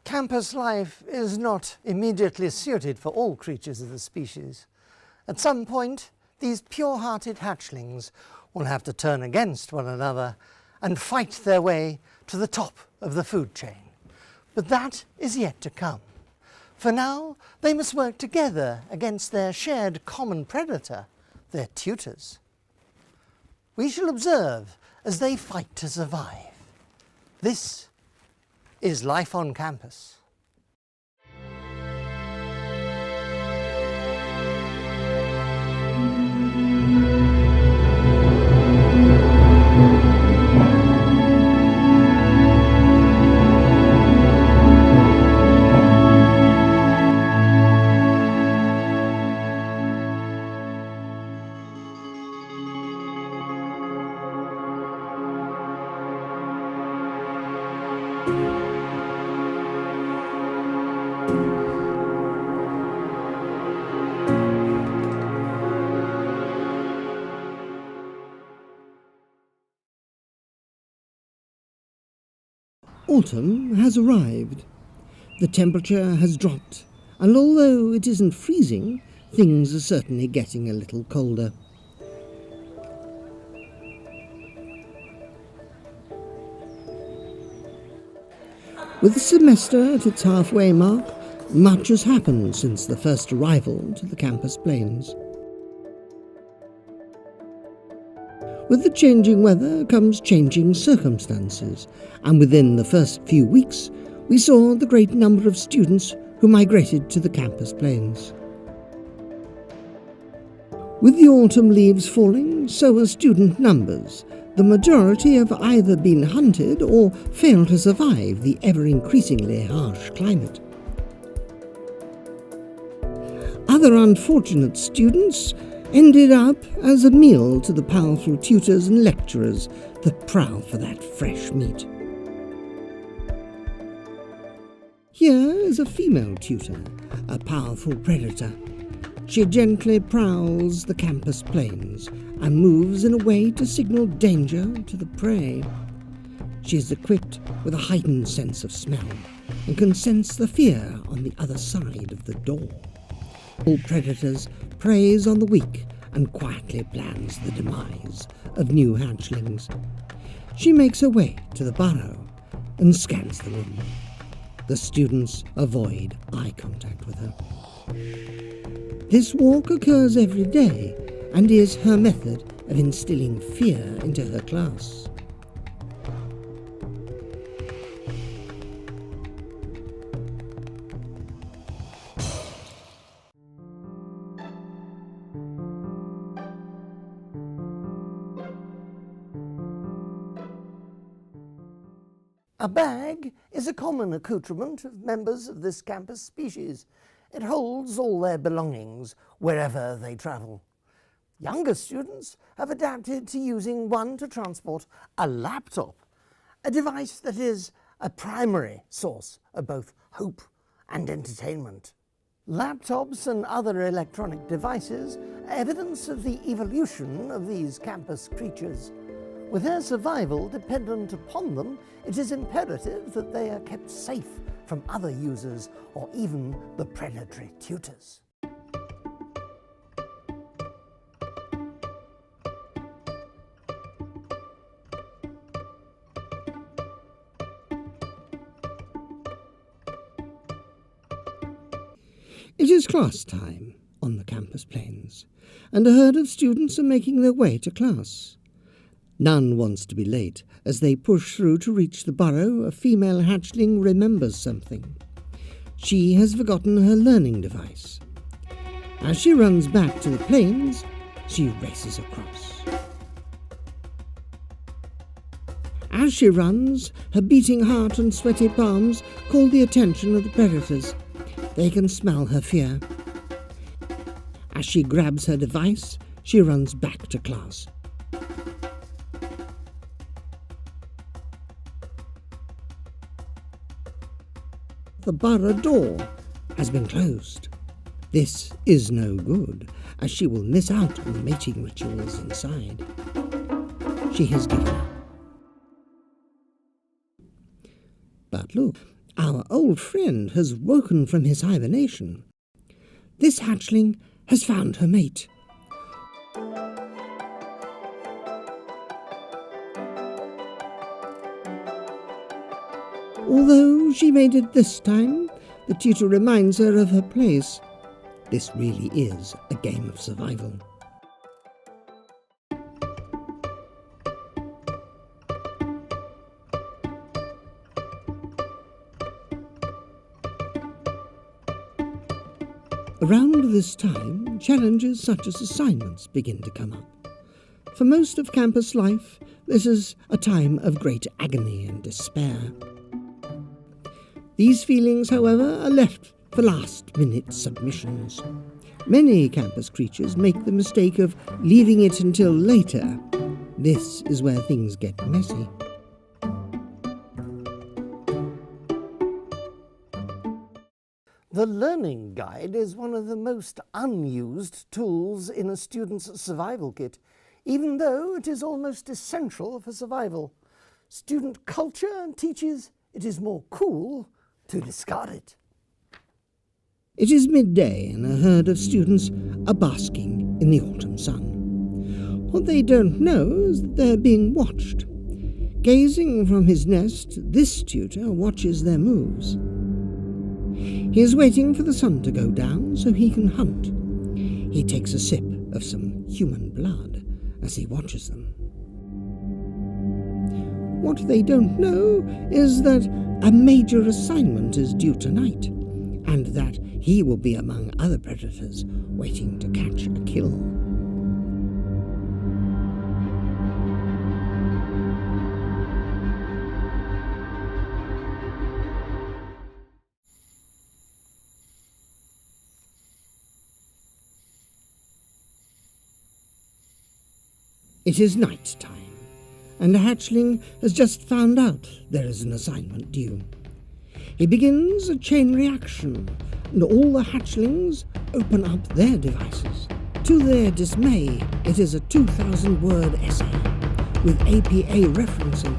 Campus life is not immediately suited for all creatures of the species. At some point, these pure-hearted hatchlings will have to turn against one another and fight their way to the top of the food chain. But that is yet to come. For now, they must work together against their shared common predator, their tutors. We shall observe as they fight to survive. This is life on campus. Autumn has arrived. The temperature has dropped, and although it isn't freezing, things are certainly getting a little colder. With the semester at its halfway mark, much has happened since the first arrival to the campus plains. With the changing weather comes changing circumstances, and within the first few weeks we saw the great number of students who migrated to the campus plains. With the autumn leaves falling, so are student numbers. The majority have either been hunted or failed to survive the ever-increasingly harsh climate. Other unfortunate students ended up as a meal to the powerful tutors and lecturers that prowl for that fresh meat. Here is a female tutor, a powerful predator. She gently prowls the campus plains and moves in a way to signal danger to the prey. She is equipped with a heightened sense of smell and can sense the fear on the other side of the door. All predators preys on the weak and quietly plans the demise of new hatchlings. She makes her way to the burrow and scans the room. The students avoid eye contact with her. This walk occurs every day and is her method of instilling fear into her class. A bag is a common accoutrement of members of this campus species. It holds all their belongings wherever they travel. Younger students have adapted to using one to transport a laptop, a device that is a primary source of both hope and entertainment. Laptops and other electronic devices are evidence of the evolution of these campus creatures. With their survival dependent upon them, it is imperative that they are kept safe from other users or even the predatory tutors. It is class time on the campus plains, and a herd of students are making their way to class. None wants to be late. As they push through to reach the burrow, a female hatchling remembers something. She has forgotten her learning device. As she runs back to the plains, she races across. As she runs, her beating heart and sweaty palms call the attention of the predators. They can smell her fear. As she grabs her device, she runs back to class. The burrow door has been closed. This is no good, as she will miss out on the mating rituals inside. She has given up. But look, Our old friend has woken from his hibernation. This hatchling has found her mate. Although she made it this time, the tutor reminds her of her place. This really is a game of survival. Around this time, challenges such as assignments begin to come up. For most of campus life, this is a time of great agony and despair. These feelings, however, are left for last-minute submissions. Many campus creatures make the mistake of leaving it until later. This is where things get messy. The learning guide is one of the most unused tools in a student's survival kit, even though it is almost essential for survival. Student culture teaches it is more cool to discard it. It is midday and a herd of students are basking in the autumn sun. What they don't know is that they're being watched. Gazing from his nest, this tutor watches their moves. He is waiting for the sun to go down so he can hunt. He takes a sip of some human blood as he watches them. What they don't know is that a major assignment is due tonight, and that he will be among other predators waiting to catch a kill. It is night time, and the hatchling has just found out there is an assignment due. He begins a chain reaction, and all the hatchlings open up their devices. To their dismay, it is a 2,000-word essay with APA referencing.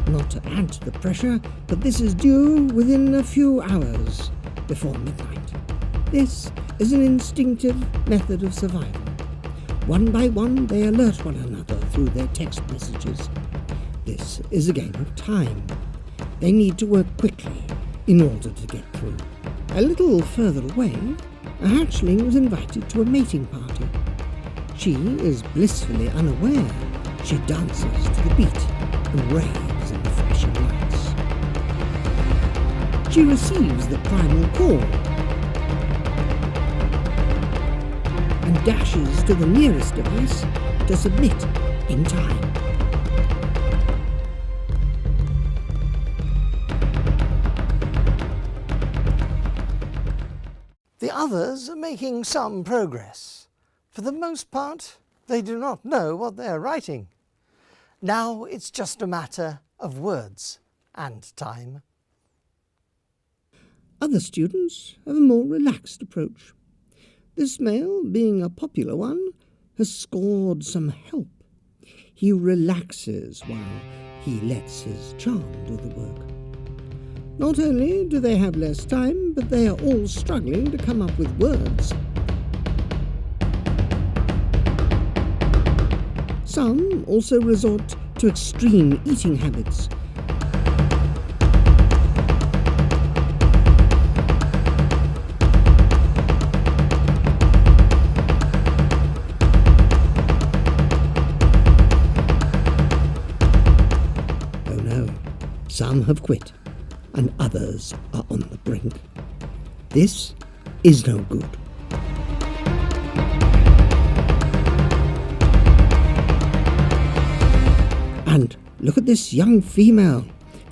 Not to add to the pressure, but this is due within a few hours before midnight. This is an instinctive method of survival. One by one, they alert one another through their text messages. This is a game of time. They need to work quickly in order to get through. A little further away, a hatchling was invited to a mating party. She is blissfully unaware. She dances to the beat and raves in the flashing lights. She receives the primal call and dashes to the nearest device to submit in time. The others are making some progress. For the most part, they do not know what they are writing. Now it's just a matter of words and time. Other students have a more relaxed approach. This male, being a popular one, has scored some help. He relaxes while he lets his charm do the work. Not only do they have less time, but they are all struggling to come up with words. Some also resort to extreme eating habits. Oh no, some have quit, and others are on the brink. This is no good. And look at this young female.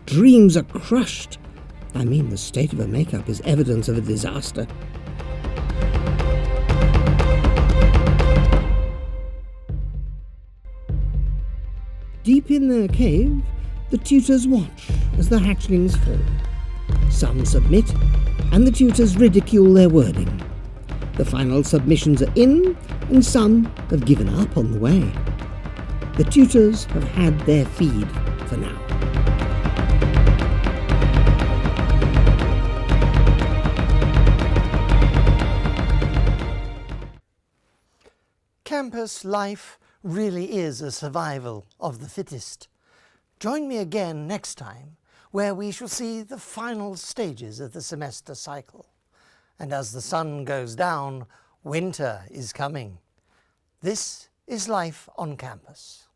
Dreams are crushed. I mean, the state of her makeup is evidence of a disaster. Deep in their cave, the tutors watch as the hatchlings fall. Some submit, and the tutors ridicule their wording. The final submissions are in, and some have given up on the way. The tutors have had their feed for now. Campus life really is a survival of the fittest. Join me again next time, where we shall see the final stages of the semester cycle. And as the sun goes down, winter is coming. This is life on campus.